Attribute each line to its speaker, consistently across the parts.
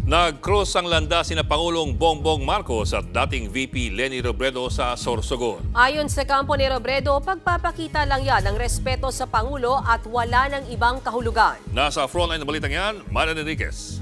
Speaker 1: Nag-cross ang landas sina Pangulong Bongbong Marcos at dating VP Leni Robredo sa Sorsogon.
Speaker 2: Ayon sa kampo ni Robredo, pagpapakita lang yan ng respeto sa Pangulo at wala ng ibang kahulugan.
Speaker 1: Nasa frontline ng balitang yan, Marian Enriquez.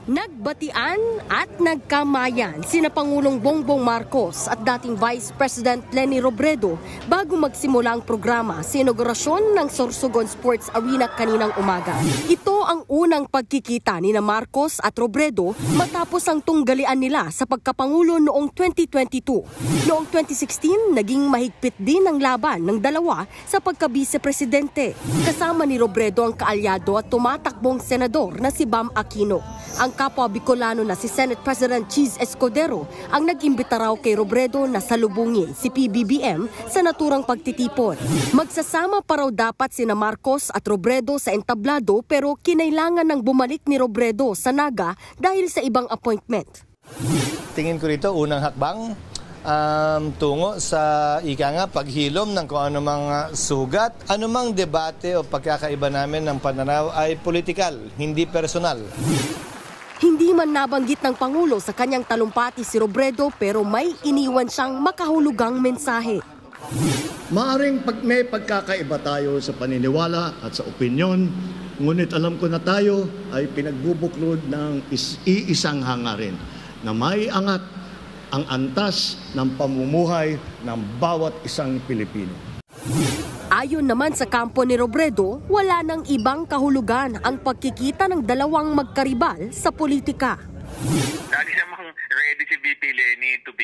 Speaker 3: Nagbatian at nagkamayan sina Pangulong Bongbong Marcos at dating Vice President Leni Robredo bago magsimula ang programa sa inaugurasyon ng Sorsogon Sports Arena kaninang umaga. Ito ang unang pagkikita ni Marcos at Robredo matapos ang tunggalian nila sa pagkapangulo noong 2022. Noong 2016, naging mahigpit din ang laban ng dalawa sa pagka-vice-presidente. Kasama ni Robredo ang kaalyado at tumatakbong senador na si Bam Aquino. Ang kapwa Bicolano na si Senate President Cheese Escudero ang nag-imbita raw kay Robredo na salubungin si PBBM sa naturang pagtitipon. Magsasama pa raw dapat sina Marcos at Robredo sa entablado pero kinailangan ng bumalik ni Robredo sa Naga dahil sa ibang appointment.
Speaker 4: Tingin ko rito unang hakbang tungo sa paghilom ng kung anumang sugat, anumang debate o pagkakaiba namin ng pananaw ay politikal, hindi personal.
Speaker 3: Hindi man nabanggit ng Pangulo sa kanyang talumpati si Robredo pero may iniwan siyang makahulugang mensahe.
Speaker 5: Maaring may pagkakaiba tayo sa paniniwala at sa opinyon, ngunit alam ko na tayo ay pinagbubuklod ng iisang hangarin na may angat ang antas ng pamumuhay ng bawat isang Pilipino.
Speaker 3: Ayon naman sa kampo ni Robredo, wala nang ibang kahulugan ang pagkikita ng dalawang magkaribal sa politika.
Speaker 6: Lagi namang ready si VP Leni to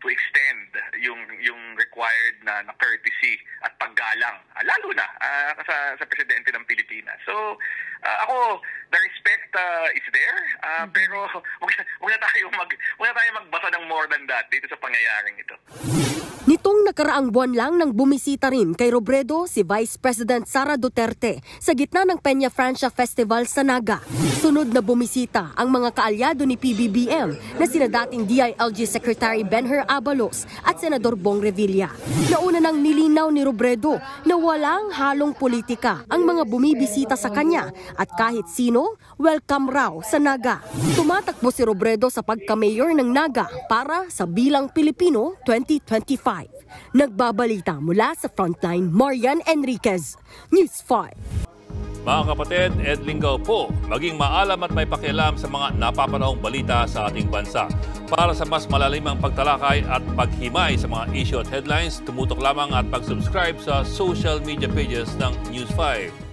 Speaker 6: extend yung required na courtesy at paggalang, lalo na sa presidente ng Pilipinas. So ako, the respect is there, pero wag na tayo magbasa ng more than that dito sa pangyayaring ito.
Speaker 3: Nitong nakaraang buwan lang nang bumisita rin kay Robredo si Vice President Sara Duterte sa gitna ng Peña Francia Festival sa Naga. Sunod na bumisita ang mga kaalyado ni PBBM na sina dating DILG Secretary Benher Abalos at Senador Bong Revilla. Nauna nang nilinaw ni Robredo na walang halong politika ang mga bumibisita sa kanya at kahit sino, welcome raw sa Naga. Tumatakbo si Robredo sa pagka-mayor ng Naga para sa Bilang Pilipino 2025. Nagbabalita mula sa Frontline, Marian Enriquez, News 5.
Speaker 1: Mga kapatid, Ed Lingaw po, maging maalam at may pakialam sa mga napapanahong balita sa ating bansa. Para sa mas malalimang pagtalakay at paghimay sa mga issue at headlines, tumutok lamang at pag-subscribe sa social media pages ng News 5.